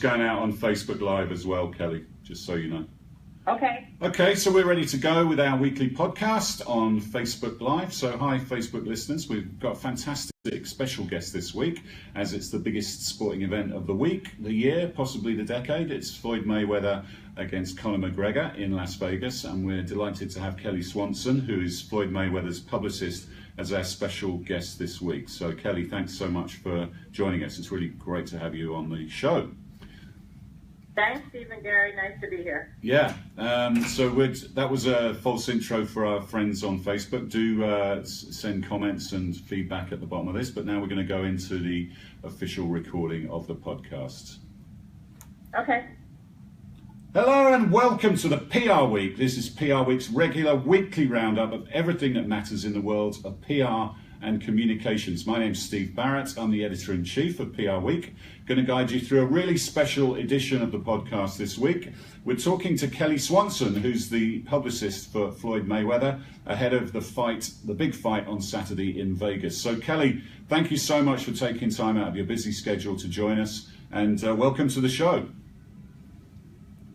going out on Facebook Live as well, Kelly, just so you know. Okay. Okay, so we're ready to go with our weekly podcast on Facebook Live. So hi, Facebook listeners. We've got a fantastic special guest this week, as it's the biggest sporting event of the week, the year, possibly the decade. It's Floyd Mayweather against Conor McGregor in Las Vegas, and we're delighted to have Kelly Swanson, who is Floyd Mayweather's publicist, as our special guest this week. So Kelly, thanks so much for joining us. It's really great to have you on the show. Thanks, Steve and Gary. Nice to be here. Yeah, so that was a false intro for our friends on Facebook. Do send comments and feedback at the bottom of this, but now we're going to go into the official recording of the podcast. Okay. Hello and welcome to the PR Week. This is PR Week's regular weekly roundup of everything that matters in the world of PR and communications. My name's Steve Barrett. I'm the editor-in-chief of PR Week. Going to guide you through a really special edition of the podcast this week. We're talking to Kelly Swanson, who's the publicist for Floyd Mayweather, ahead of the big fight on Saturday in Vegas. So Kelly, thank you so much for taking time out of your busy schedule to join us, and welcome to the show.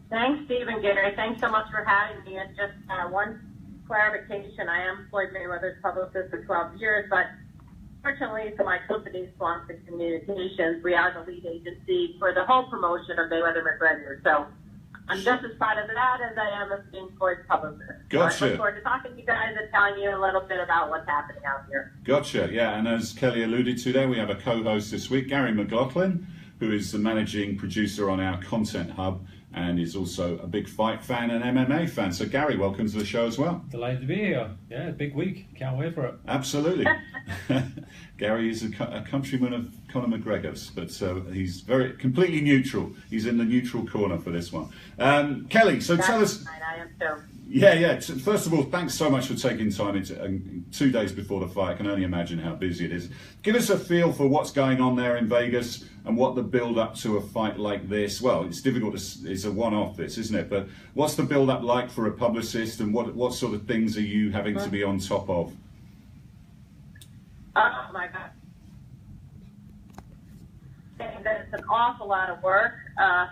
Thanks, Steve and Gary. Thanks so much for having me. And just one clarification, I am Floyd Mayweather's publicist for 12 years, but fortunately for my company, Swanson Communications, we are the lead agency for the whole promotion of Mayweather-McGregor. So I'm just as part of that as I am as being Floyd's publicist. Gotcha. So I look forward to talking to you guys and telling you a little bit about what's happening out here. Gotcha, yeah, and as Kelly alluded to there, we have a co-host this week, Gary McLaughlin, who is the managing producer on our content hub, and is also a big fight fan and MMA fan. So Gary, welcome to the show as well. Delighted to be here. Yeah, big week. Can't wait for it. Absolutely. Gary is a countryman of Conor McGregor's, but he's completely neutral. He's in the neutral corner for this one. Kelly, so tell us... I am too. Yeah. First of all, thanks so much for taking time 2 days before the fight. I can only imagine how busy it is. Give us a feel for what's going on there in Vegas and what the build-up to a fight like this. Well, it's difficult. It's a one-off, this, isn't it? But what's the build-up like for a publicist, and what sort of things are you having to be on top of? Oh my God. It's an awful lot of work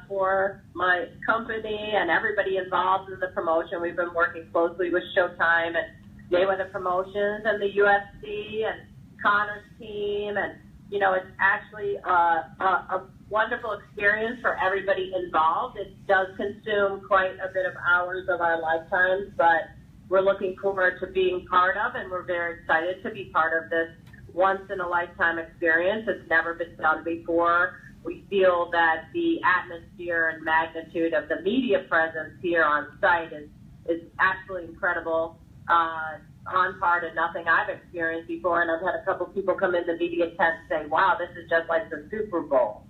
for my company and everybody involved in the promotion. We've been working closely with Showtime and Mayweather Promotions and the UFC and Conor's team. And, you know, it's actually a wonderful experience for everybody involved. It does consume quite a bit of hours of our lifetimes, but we're looking forward to being part of, and we're very excited to be part of this once-in-a-lifetime experience. It's never been done before. We feel that the atmosphere and magnitude of the media presence here on site is absolutely incredible, on par to nothing I've experienced before. And I've had a couple people come in the media tent and say, wow, this is just like the Super Bowl.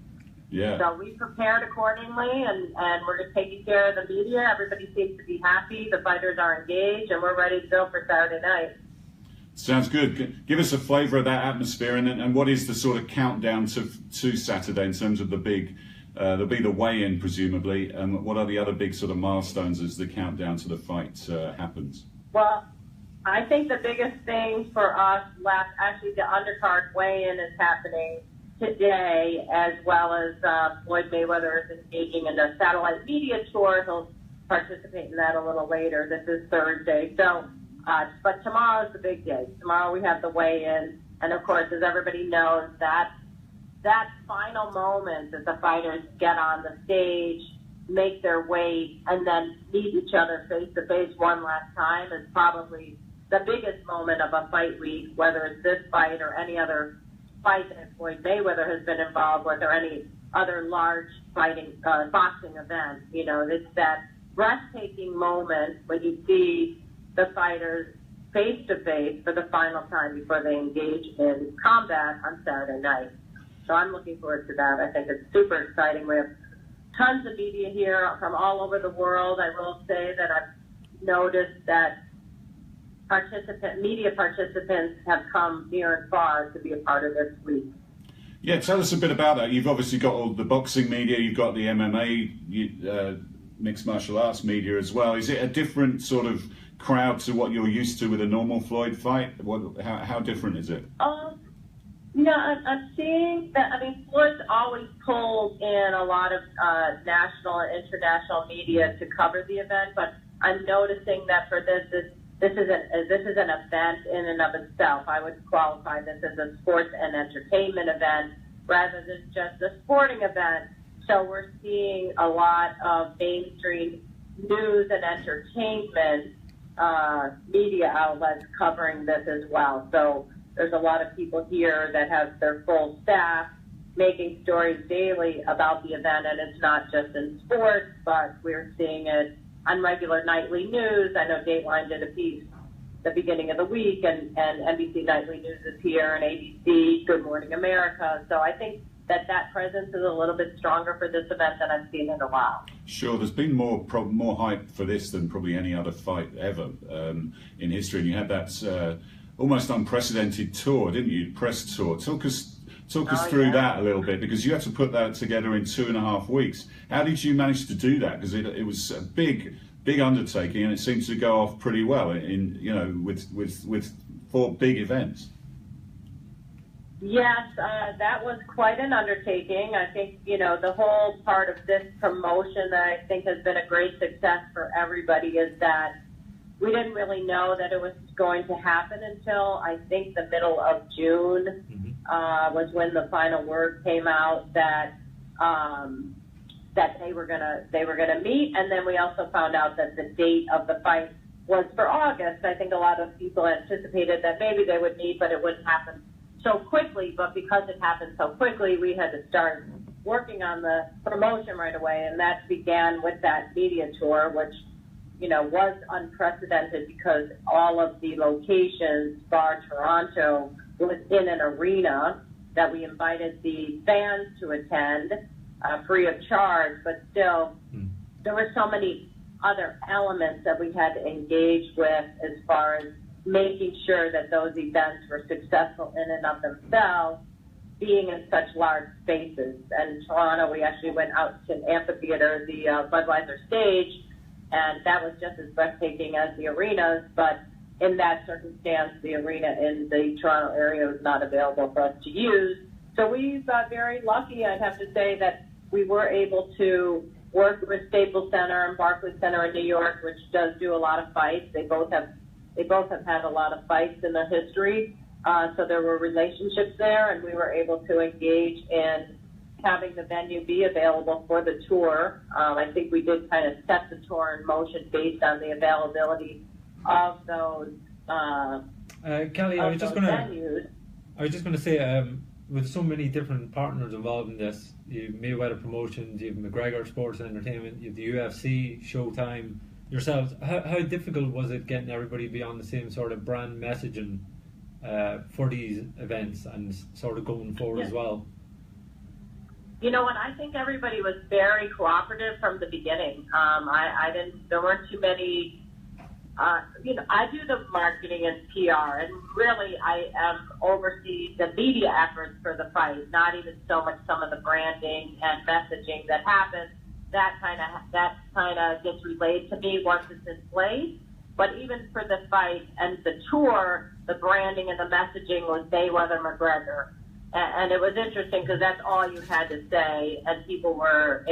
Yeah. So we prepared accordingly, and we're just taking care of the media. Everybody seems to be happy. The fighters are engaged, and we're ready to go for Saturday night. Sounds good. Give us a flavour of that atmosphere, and what is the sort of countdown to Saturday in terms of the big, there'll be the weigh-in presumably, and what are the other big sort of milestones as the countdown to the fight happens? Well, I think the biggest thing for us left, actually the undercard weigh-in is happening today, as well as Floyd Mayweather is engaging in a satellite media tour. He'll participate in that a little later. This is Thursday. So. But tomorrow is the big day. Tomorrow we have the weigh-in, and of course, as everybody knows, that final moment that the fighters get on the stage, make their weight, and then meet each other face-to-face one last time is probably the biggest moment of a fight week, whether it's this fight or any other fight that Floyd Mayweather has been involved with, or any other large boxing event. You know, it's that breathtaking moment when you see the fighters face-to-face for the final time before they engage in combat on Saturday night. So I'm looking forward to that. I think it's super exciting. We have tons of media here from all over the world. I will say that I've noticed that media participants have come near and far to be a part of this week. Yeah, tell us a bit about that. You've obviously got all the boxing media, you've got the MMA, mixed martial arts media as well. Is it a different sort of crowd to what you're used to with a normal Floyd fight? How different is it? Yeah, I'm seeing that. I mean, sports always pulls in a lot of national and international media to cover the event, but I'm noticing that for this is an event in and of itself. I would qualify this as a sports and entertainment event rather than just a sporting event. So we're seeing a lot of mainstream news and entertainment media outlets covering this as well. So there's a lot of people here that have their full staff making stories daily about the event, and it's not just in sports, but we're seeing it on regular nightly news. I know Dateline did a piece the beginning of the week, and NBC Nightly News is here, and ABC, Good Morning America. So I think that presence is a little bit stronger for this event than I've seen in a while. Sure, there's been more hype for this than probably any other fight ever in history, and you had that almost unprecedented tour, didn't you? Press tour. Talk us through that a little bit, because you had to put that together in 2.5 weeks. How did you manage to do that? Because it was a big undertaking, and it seems to go off pretty well with 4 big events. Yes, that was quite an undertaking. I think, the whole part of this promotion that I think has been a great success for everybody is that we didn't really know that it was going to happen until I think the middle of June was when the final word came out that they were gonna meet, and then we also found out that the date of the fight was for August. I think a lot of people anticipated that maybe they would meet, but it wouldn't happen so quickly. But because it happened so quickly, we had to start working on the promotion right away, and that began with that media tour, which was unprecedented because all of the locations, bar Toronto, was in an arena that we invited the fans to attend free of charge, but still there were so many other elements that we had to engage with as far as making sure that those events were successful in and of themselves, being in such large spaces. And Toronto, we actually went out to an amphitheater, the Budweiser stage, and that was just as breathtaking as the arenas, but in that circumstance, the arena in the Toronto area was not available for us to use. So we got very lucky, I'd have to say, that we were able to work with Staples Center and Barclays Center in New York, which does do a lot of fights. They both have had a lot of fights in their history. So there were relationships there, and we were able to engage in having the venue be available for the tour. I think we did kind of set the tour in motion based on the availability of those Kelly, I was just going to say, venues. With so many different partners involved in this, you have Mayweather Promotions, you have McGregor Sports and Entertainment, you have the UFC, Showtime, yourselves. How difficult was it getting everybody to be on the same sort of brand messaging for these events and sort of going forward as well? You know what? I think everybody was very cooperative from the beginning. There weren't too many. I do the marketing and PR, and really I oversee the media efforts for the fight, not even so much some of the branding and messaging that happens. That kind of gets relayed to me once it's in place. But even for the fight and the tour, the branding and the messaging was Mayweather-McGregor. And it was interesting because that's all you had to say, and people were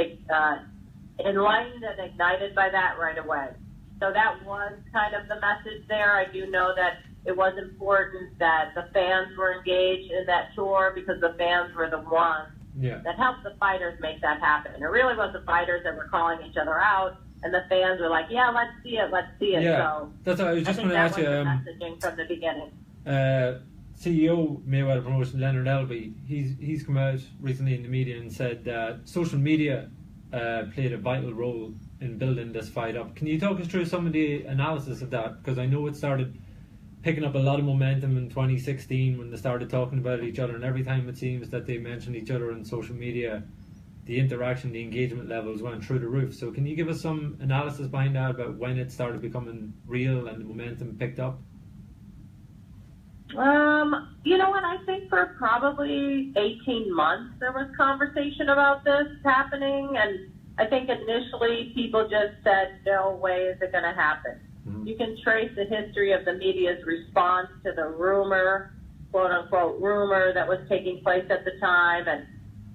enlightened and ignited by that right away. So that was kind of the message there. I do know that it was important that the fans were engaged in that tour because the fans were the ones that helped the fighters make that happen. It really was the fighters that were calling each other out, and the fans were like, yeah, let's see it. Yeah, so that's what I was just going to ask you. The messaging from the beginning. CEO Mayweather Promotions, Leonard Elvey, he's come out recently in the media and said that social media played a vital role in building this fight up. Can you talk us through some of the analysis of that? Because I know it started picking up a lot of momentum in 2016 when they started talking about each other, and every time it seems that they mentioned each other on social media, the interaction, the engagement levels went through the roof. So can you give us some analysis behind that about when it started becoming real and the momentum picked up? You know what? I think for probably 18 months there was conversation about this happening, and I think initially people just said, no way is it going to happen. You can trace the history of the media's response to the rumor quote-unquote rumor that was taking place at the time. And,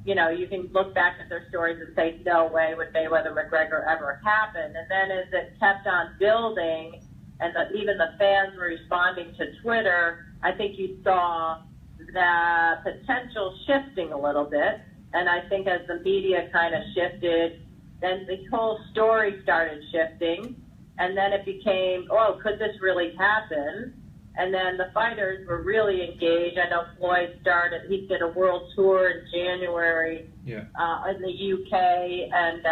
you know, you can look back at their stories and say, no way would Mayweather-McGregor ever happen. And then as it kept on building and even the fans were responding to Twitter, I think you saw the potential shifting a little bit. And I think as the media kind of shifted, then the whole story started shifting. And then it became, oh, could this really happen? And then the fighters were really engaged. I know Floyd started, he did a world tour in January in the UK and,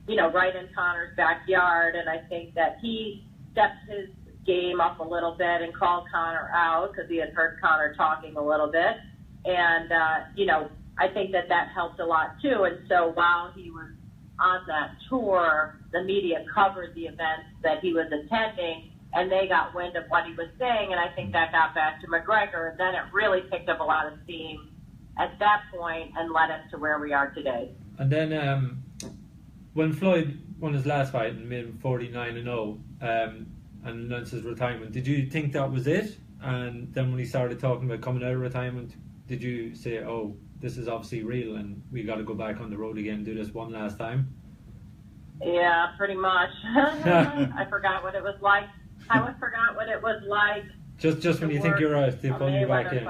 you know, right in Conor's backyard. And I think that he stepped his game up a little bit and called Conor out because he had heard Conor talking a little bit. And, you know, I think that that helped a lot too. And so while he was on that tour, the media covered the events that he was attending, and they got wind of what he was saying, and I think that got back to McGregor, and then it really picked up a lot of steam at that point and led us to where we are today. And then when Floyd won his last fight and made him 49-0 and announced his retirement, did you think that was it? And then when he started talking about coming out of retirement, did you say, oh, this is obviously real and we got to go back on the road again and do this one last time? Yeah, pretty much. I forgot what it was like. I forgot what it was like. Just when you think you're out, they pull you back in.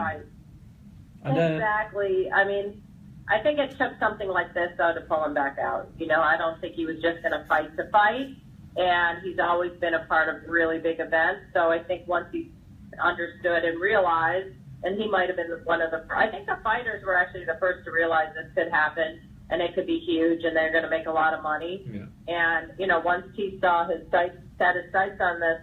And exactly. I mean, I think it took something like this, though, to pull him back out. You know, I don't think he was just going to fight to fight, and he's always been a part of really big events. So I think once he understood and realized, and he might have been one of the, I think the fighters were actually the first to realize this could happen, and it could be huge, and they're going to make a lot of money. Yeah. And, you know, once he saw his sights, set his sights on this,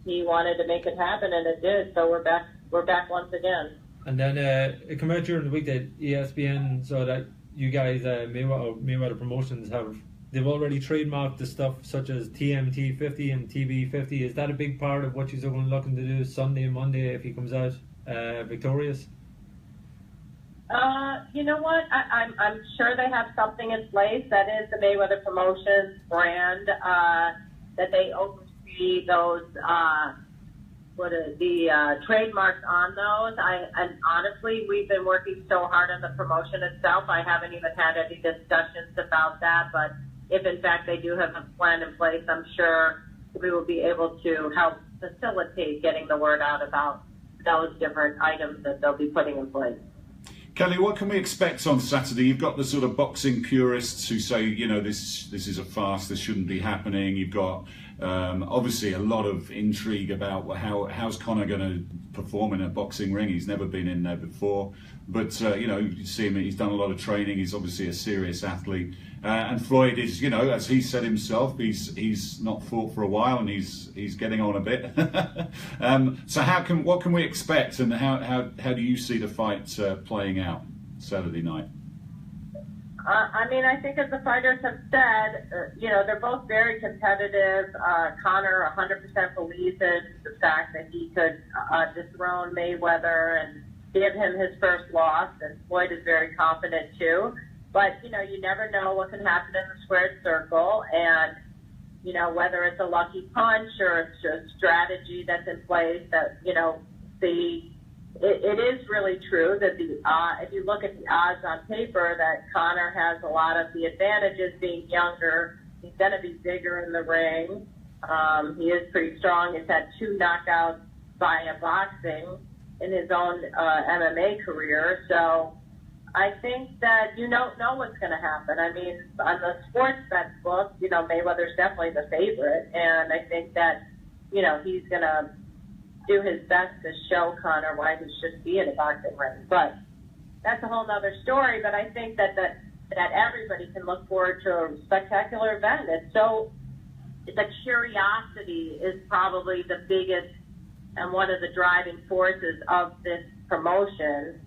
he wanted to make it happen, and it did. So we're back once again. And then it came out during the week that ESPN saw that you guys, Mayweather Promotions, they've already trademarked the stuff such as TMT 50 and TB 50. Is that a big part of what you're looking to do Sunday and Monday if he comes out victorious? You know what? I'm sure they have something in place. That is the Mayweather Promotions brand that they oversee those. Trademarks on those. And honestly, we've been working so hard on the promotion itself. I haven't even had any discussions about that. But if in fact they do have a plan in place, I'm sure we will be able to help facilitate getting the word out about those different items that they'll be putting in place. Kelly, what can we expect on Saturday? You've got the sort of boxing purists who say, you know, this is a farce, this shouldn't be happening. You've got obviously a lot of intrigue about how's Conor going to perform in a boxing ring. He's never been in there before, but you know, you see him, he's done a lot of training. He's obviously a serious athlete, and Floyd is, you know, as he said himself, he's not fought for a while and he's getting on a bit. So what can we expect, and how do you see the fight playing out Saturday night? I mean, I think as the fighters have said, you know, they're both very competitive. Conor 100% believes in the fact that he could dethrone Mayweather and give him his first loss, and Floyd is very confident too. But, you know, you never know what can happen in the squared circle, and, you know, whether it's a lucky punch or it's a strategy that's in place that, you know, it is really true that if you look at the odds on paper, that Conor has a lot of the advantages being younger. He's going to be bigger in the ring. He is pretty strong. He's had 2 knockouts via boxing in his own MMA career. So I think that you don't know what's going to happen. I mean, on the sports bet book, you know, Mayweather's definitely the favorite. And I think that, you know, he's going to do his best to show Conor why he should be in a boxing ring. But that's a whole other story. But I think that everybody can look forward to a spectacular event. The curiosity is probably the biggest and one of the driving forces of this promotion,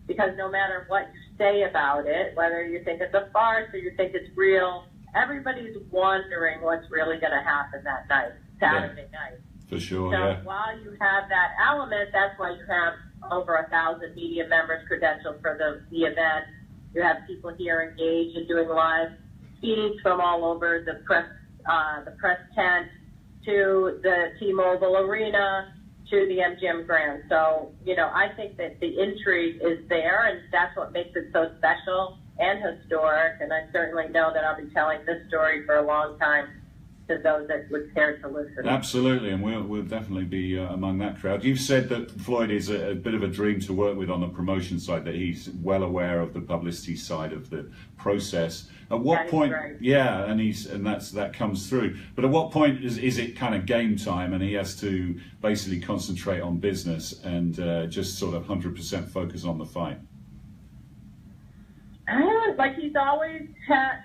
because no matter what you say about it, whether you think it's a farce or you think it's real, everybody's wondering what's really going to happen that night, Saturday night. For sure, so while you have that element, that's why you have over 1,000 media members credentialed for the event. You have people here engaged and doing live feeds from all over the press tent to the T-Mobile Arena to the MGM Grand. So, I think that the intrigue is there, and that's what makes it so special and historic. And I certainly know that I'll be telling this story for a long time to those that would care to listen. Absolutely, and we'll definitely be among that crowd. You've said that Floyd is a bit of a dream to work with on the promotion side, that he's well aware of the publicity side of the process. At what point? Right. Yeah, and that comes through. But at what point is it kind of game time, and he has to basically concentrate on business and just sort of 100% focus on the fight? Like he's always had,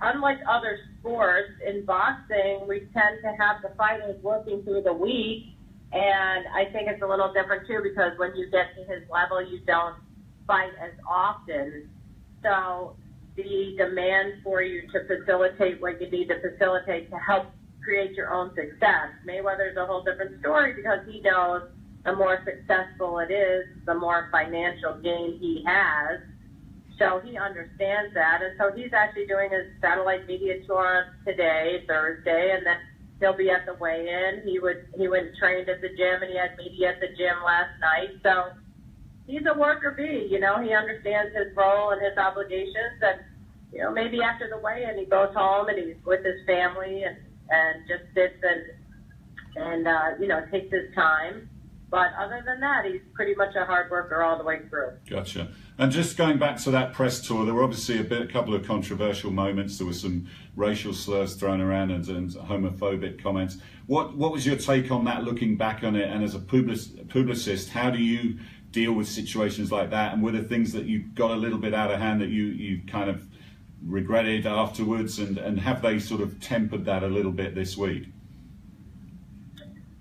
unlike other sports, in boxing, we tend to have the fighters working through the week. And I think it's a little different, too, because when you get to his level, you don't fight as often. So the demand for you to facilitate what you need to facilitate to help create your own success. Mayweather's a whole different story because he knows the more successful it is, the more financial gain he has. So he understands that, and so he's actually doing his satellite media tour today, Thursday, and then he'll be at the weigh-in. He went and trained at the gym, and he had media at the gym last night. So he's a worker bee, he understands his role and his obligations, and maybe after the weigh-in he goes home and he's with his family and just sits and takes his time. But other than that, he's pretty much a hard worker all the way through. Gotcha. And just going back to that press tour, there were obviously a couple of controversial moments. There were some racial slurs thrown around and homophobic comments. What was your take on that, looking back on it? And as a publicist, how do you deal with situations like that? And were there things that you got a little bit out of hand that you kind of regretted afterwards? And have they sort of tempered that a little bit this week?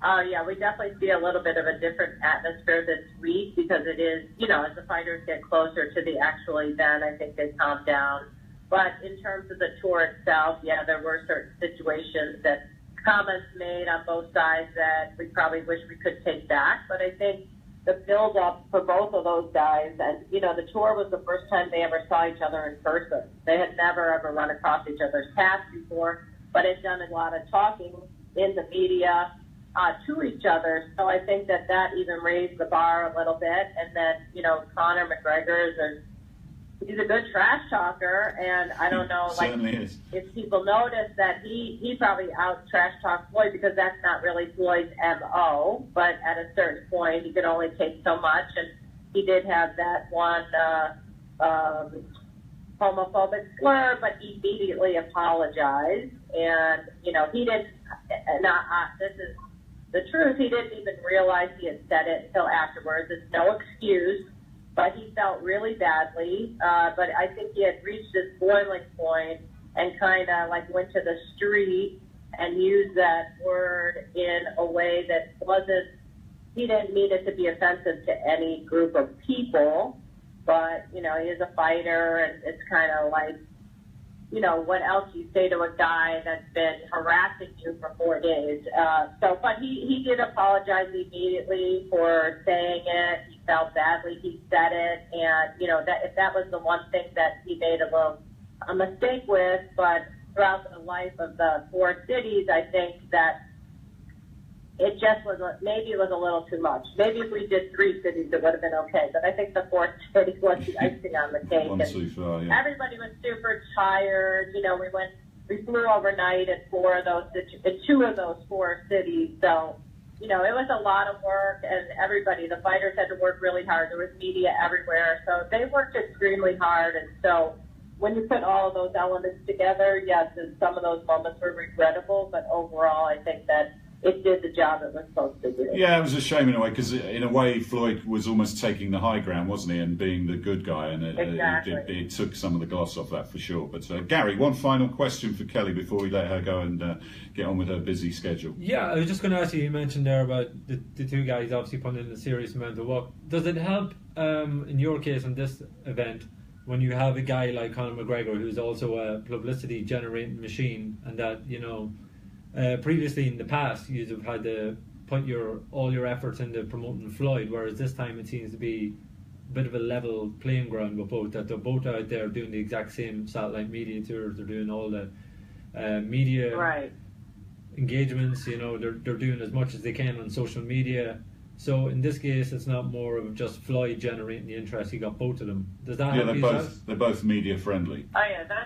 Yeah, we definitely see a little bit of a different atmosphere this week because it is, as the fighters get closer to the actual event, I think they calm down. But in terms of the tour itself, yeah, there were certain situations that comments made on both sides that we probably wish we could take back. But I think the build-up for both of those guys, and, the tour was the first time they ever saw each other in person. They had never, ever run across each other's paths before, but had done a lot of talking in the media to each other. So I think that even raised the bar a little bit. And then, Conor McGregor he's a good trash talker, and I don't know, if people notice that he probably out trash talked Floyd because that's not really Floyd's MO, but at a certain point he could only take so much, and he did have that one homophobic slur, but he immediately apologized, and, he didn't, this is the truth, he didn't even realize he had said it until afterwards. It's no excuse, but he felt really badly. But I think he had reached this boiling point and kind of went to the street and used that word in a way that he didn't mean it to be offensive to any group of people, but, he is a fighter, and it's kind of what else you say to a guy that's been harassing you for 4 days. But he did apologize immediately for saying it. He felt badly. He said it. And, if that was the one thing that he made a mistake with, but throughout the life of the 4 cities, I think that it just maybe it was a little too much. Maybe if we did 3 cities, it would have been okay. But I think the 4th city was the icing on the cake. One too far, yeah. Everybody was super tired. We flew overnight in 2 of those 4 cities. So, it was a lot of work, and the fighters had to work really hard. There was media everywhere. So they worked extremely hard. And so when you put all of those elements together, yes, and some of those moments were regrettable, but overall I think that it did the job it was supposed to do. Yeah, it was a shame in a way, because in a way Floyd was almost taking the high ground, wasn't he, and being the good guy, and it took some of the gloss off that for sure. But Gary, one final question for Kelly before we let her go and get on with her busy schedule. Yeah, I was just going to ask you mentioned there about the 2 guys obviously putting in a serious amount of work. Does it help, in your case on this event, when you have a guy like Conor McGregor, who's also a publicity generating machine, and that, previously in the past you'd have had to put all your efforts into promoting Floyd, whereas this time it seems to be a bit of a level playing ground with both, that they're both out there doing the exact same satellite media tours, they're doing all the media right. engagements. You know, they're doing as much as they can on social media. So in this case, it's not more of just Floyd generating the interest. You got both of them. Does that? Yeah, they're both media friendly. Oh yeah,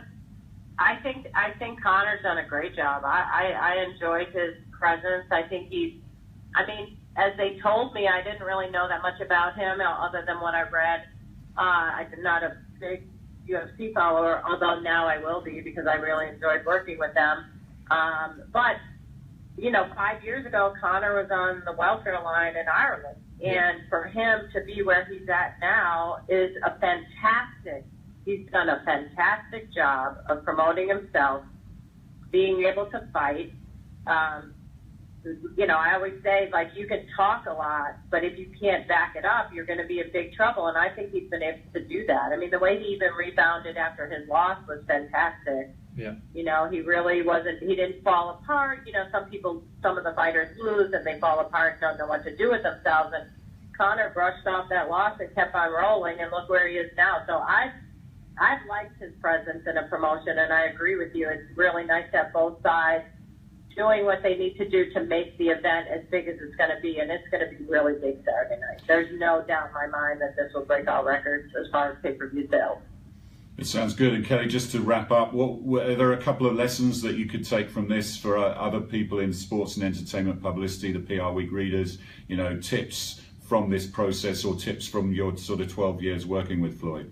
I think Connor's done a great job. I enjoyed his presence. I think as they told me, I didn't really know that much about him other than what I read. I'm not a big UFC follower, although now I will be because I really enjoyed working with them. But 5 years ago, Connor was on the welfare line in Ireland. And for him to be where he's at now is he's done a fantastic job of promoting himself, being able to fight. I always say, like, you can talk a lot, but if you can't back it up, you're going to be in big trouble. And I think he's been able to do that. I mean, the way he even rebounded after his loss was fantastic. Yeah. He really he didn't fall apart. Some of the fighters lose and they fall apart and don't know what to do with themselves. And Connor brushed off that loss and kept on rolling, and look where he is now. So I've liked his presence in a promotion, and I agree with you. It's really nice to have both sides doing what they need to do to make the event as big as it's going to be, and it's going to be really big Saturday night. There's no doubt in my mind that this will break all records as far as pay-per-view sales. It sounds good. And Kelly, just to wrap up, are there a couple of lessons that you could take from this for other people in sports and entertainment publicity, the PR Week readers, tips from this process or tips from your sort of 12 years working with Floyd?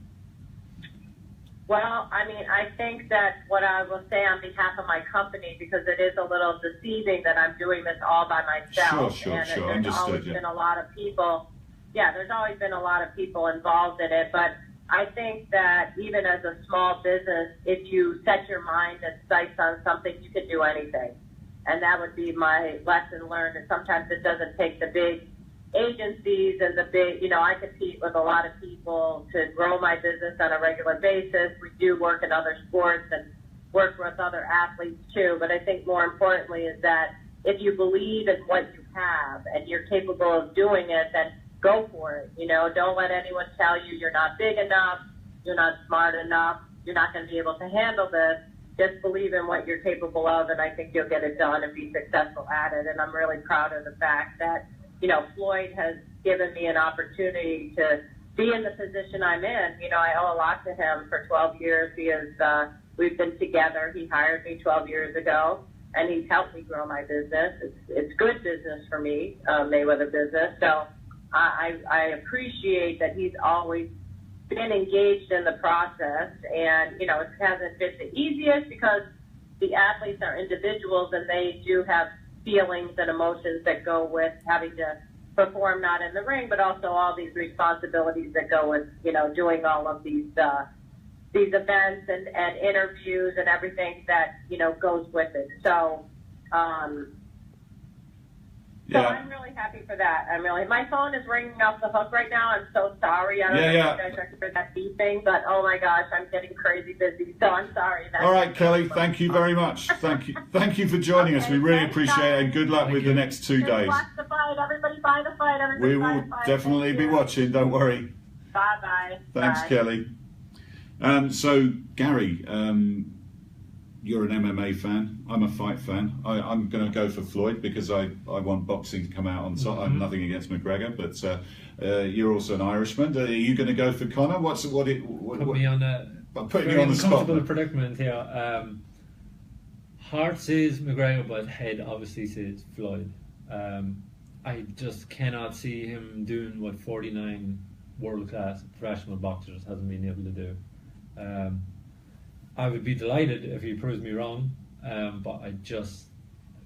Well, I think that what I will say on behalf of my company, because it is a little deceiving that I'm doing this all by myself. Sure. There's Understood, always been a lot of people. Yeah, there's always been a lot of people involved in it. But I think that even as a small business, if you set your mind and sights on something, you can do anything. And that would be my lesson learned. And sometimes it doesn't take the big agencies and the big, I compete with a lot of people to grow my business on a regular basis. We do work in other sports and work with other athletes too. But I think more importantly is that if you believe in what you have and you're capable of doing it, then go for it. Don't let anyone tell you you're not big enough, you're not smart enough, you're not going to be able to handle this. Just believe in what you're capable of, and I think you'll get it done and be successful at it. And I'm really proud of the fact that Floyd has given me an opportunity to be in the position I'm in. I owe a lot to him for 12 years. We've been together. He hired me 12 years ago, and he's helped me grow my business. It's good business for me, Mayweather business. So I appreciate that he's always been engaged in the process. And, it hasn't been the easiest because the athletes are individuals and they do have feelings and emotions that go with having to perform not in the ring, but also all these responsibilities that go with, doing all of these events and interviews and everything that, goes with it. So, So I'm really happy for that. My phone is ringing off the hook right now. I'm so sorry. I don't know if you guys are for that beeping, but oh my gosh, I'm getting crazy busy. So I'm sorry. All right, Kelly, thank you very much. Thank you for joining us. We really appreciate it, and good luck with the next 2 days. Watch the fight. Everybody buy the fight. We will definitely be watching. Don't worry. Bye-bye. Thanks, Bye. Kelly. So, Gary, you're an MMA fan. I'm a fight fan. I'm going to go for Floyd because I want boxing to come out on top. I'm nothing against McGregor, but you're also an Irishman. Are you going to go for Conor? Put me on a putting you on the spot. Uncomfortable predicament here. Heart says McGregor, but head obviously says Floyd. I just cannot see him doing what 49 world-class professional boxers hasn't been able to do. I would be delighted if he proves me wrong, but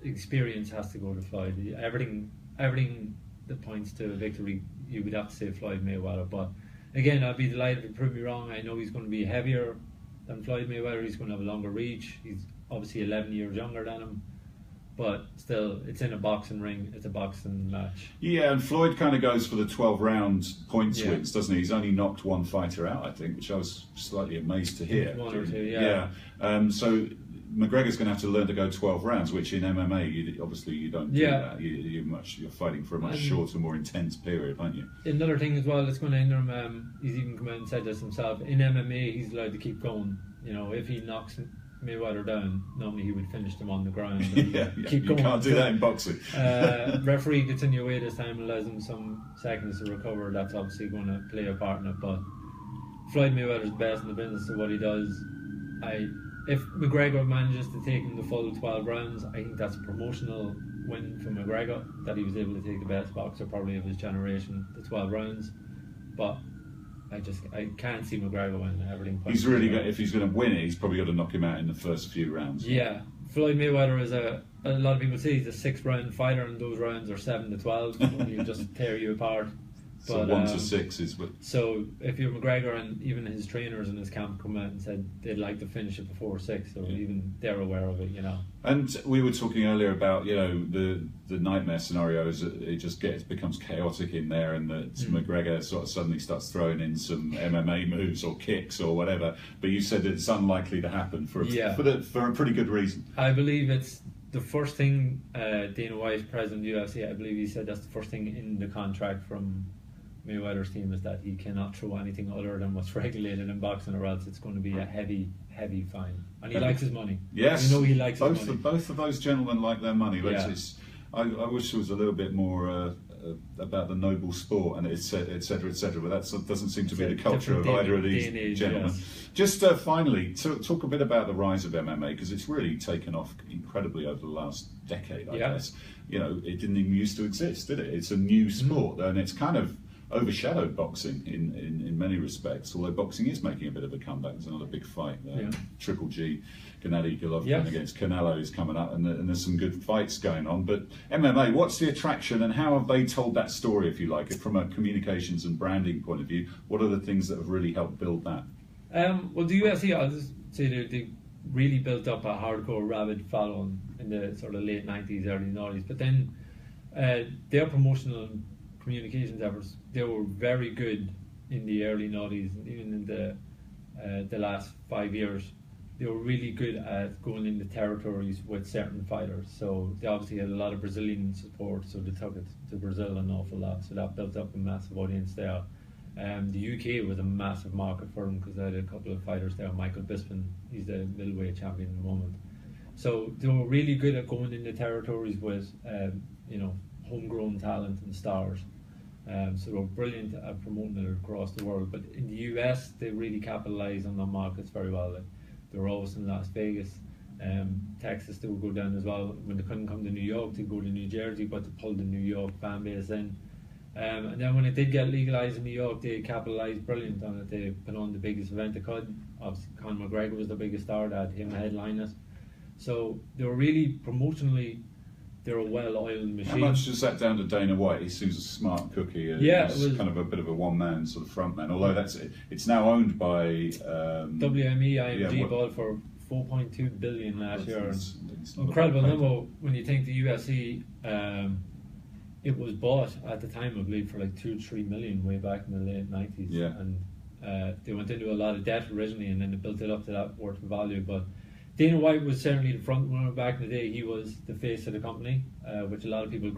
experience has to go to Floyd. Everything that points to a victory, you would have to say Floyd Mayweather. But again, I'd be delighted if he proved me wrong. I know he's going to be heavier than Floyd Mayweather. He's going to have a longer reach. He's obviously 11 years younger than him. But still, it's in a boxing ring. It's a boxing match. Yeah, and Floyd kind of goes for the 12-round points wins, doesn't he? He's only knocked one fighter out, I think, which I was slightly amazed to hear. One or two, yeah. So McGregor's going to have to learn to go 12 rounds, which in MMA, you don't do that. You're fighting for a much shorter, more intense period, aren't you? Another thing as well that's going to hinder him, he's even come out and said this himself, in MMA, he's allowed to keep going. If he knocks Mayweather down, normally he would finish them on the ground. Yeah, Keep you going. can't do that in boxing. Referee gets in your way this time and allows him some seconds to recover. That's obviously going to play a part in it. But Floyd Mayweather's best in the business of what he does. If McGregor manages to take him the full 12 rounds, I think that's a promotional win for McGregor, that he was able to take the best boxer probably of his generation the 12 rounds. But I can't see McGregor winning everything. He's really got, if he's going to win it, he's probably got to knock him out in the first few rounds. Yeah, Floyd Mayweather is a lot of people say he's a 6-round fighter, and those rounds are 7 to 12. He'll just tear you apart. So But, 1 to 6 is what. So if you're McGregor, and even his trainers in his camp come out and said they'd like to finish it before 6, so even they're aware of it, And we were talking earlier about the nightmare scenarios. It just becomes chaotic in there, and that McGregor sort of suddenly starts throwing in some MMA moves or kicks or whatever. But you said it's unlikely to happen for a pretty good reason. I believe it's the first thing Dana White, president of the UFC, I believe he said that's the first thing in the contract from Mayweather's team, is that he cannot throw anything other than what's regulated in boxing, or else it's going to be a heavy fine. And he likes his money. Yes, he likes his money. Both of those gentlemen like their money. Yeah. I wish there was a little bit more about the noble sport and et cetera, but that doesn't seem to be the culture of either of these gentlemen. Yes. Just finally, talk a bit about the rise of MMA, because it's really taken off incredibly over the last decade, I guess. It didn't even used to exist, did it? It's a new sport, and it's kind of overshadowed boxing in many respects, although boxing is making a bit of a comeback. There's another big fight, Triple G, Gennady Golovkin against Canelo is coming up, and there's some good fights going on. But MMA, what's the attraction, and how have they told that story, if you like, from a communications and branding point of view? What are the things that have really helped build that? Well, the UFC, I'll just say they really built up a hardcore rabid following in the sort of late 90s, early 90s, but then their promotional communications efforts, they were very good in the early 90s, and even in the last 5 years. They were really good at going into territories with certain fighters. So they obviously had a lot of Brazilian support, so they took it to Brazil an awful lot. So that built up a massive audience there. The UK was a massive market for them, because they had a couple of fighters there. Michael Bisping, he's the middleweight champion at the moment. So they were really good at going into territories with homegrown talent and stars. So they were brilliant at promoting it across the world. But in the US, they really capitalised on the markets very well. They were always in Las Vegas, Texas. They would go down as well. When they couldn't come to New York, they'd go to New Jersey, but they pulled the New York fan base in. And then when it did get legalised in New York, they capitalised brilliant on it. They put on the biggest event they could. Obviously, Conor McGregor was the biggest star. They had him headline it. So they were really promotionally, they're a well-oiled machine. How much is that down to Dana White? He seems a smart cookie. He's kind of a bit of a one-man sort of frontman. Although it's now owned by WME, IMG bought for $4.2 billion last year. It's incredible number when you think the UFC. It was bought at the time, I believe, for like 2-3 million way back in the late 90s. Yeah. And they went into a lot of debt originally, and then they built it up to that worth of value. But Dana White was certainly the front runner back in the day. He was the face of the company, which a lot of people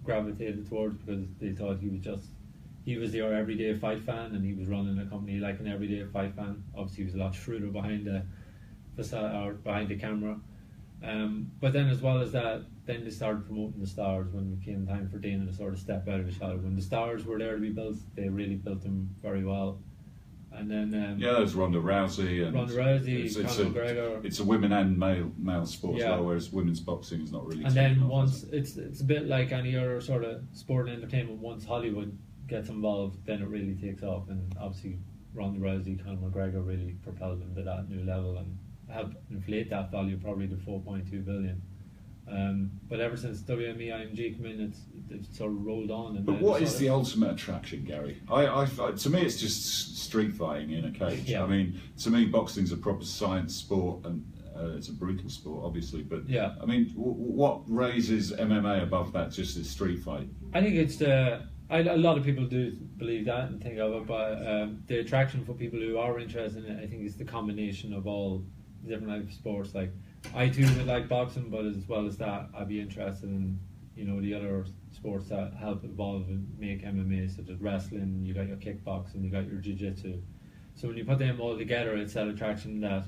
gravitated towards, because they thought he was your everyday fight fan, and he was running a company like an everyday fight fan. Obviously, he was a lot shrewder behind the facade or behind the camera. But then, as well as that, then they started promoting the stars when it came time for Dana to sort of step out of his shadow. When the stars were there to be built, they really built them very well. And then there's Ronda Rousey and Conor McGregor. It's a women and male sport as well, whereas women's boxing is not really. And then once it's a bit like any other sort of sport and entertainment. Once Hollywood gets involved, then it really takes off. And obviously, Ronda Rousey, Conor McGregor really propelled them to that new level and helped inflate that value probably to $4.2 billion. But ever since WME IMG came in, it's sort of rolled on. But what is the ultimate attraction, Gary? To me, it's just street fighting in a cage. Yeah. I mean, to me, boxing's a proper science sport, and it's a brutal sport, obviously. But yeah. I mean, what raises MMA above that? Just the street fight. I think it's a lot of people do believe that and think of it, but the attraction for people who are interested in it, I think, is the combination of all different types of sports. Like, I too would like boxing, but as well as that, I'd be interested in the other sports that help evolve and make MMA, such as wrestling. You got your kickboxing, you got your jiu-jitsu. So when you put them all together, it's that attraction that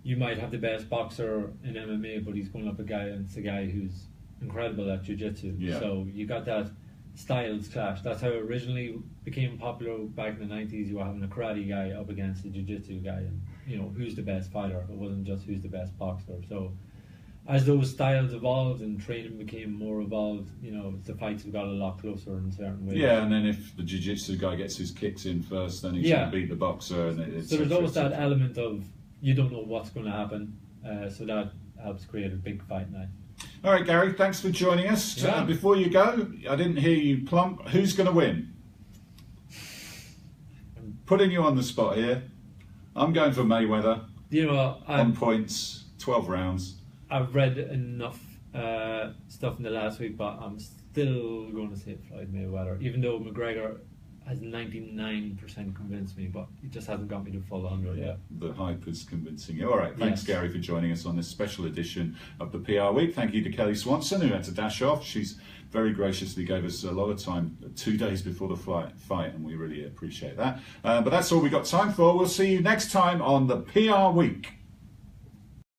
you might have the best boxer in MMA, but he's going up against a guy who's incredible at jiu-jitsu. Yeah. So you got that styles clash. That's how it originally became popular back in the 90s. You were having a karate guy up against a jiu-jitsu guy, and who's the best fighter. It wasn't just who's the best boxer. So as those styles evolved and training became more evolved, the fights have got a lot closer in certain ways. Yeah, and then if the jiu-jitsu guy gets his kicks in first, then he's going to beat the boxer. And so there's always that element of you don't know what's going to happen, so that helps create a big fight night. All right, Gary, thanks for joining us. Yeah. Before you go, I didn't hear you plump. Who's going to win? I'm putting you on the spot here. I'm going for Mayweather. On points, 12 rounds. I've read enough stuff in the last week, but I'm still going to say Floyd Mayweather, even though McGregor has 99% convinced me, but it just hasn't got me to full 100 yet. The hype is convincing you. All right, thanks, Yes. Gary, for joining us on this special edition of the PR Week. Thank you to Kelly Swanson, who had to dash off. She's very graciously gave us a lot of time 2 days before the fight, and we really appreciate that. But that's all we got time for. We'll see you next time on the PR Week.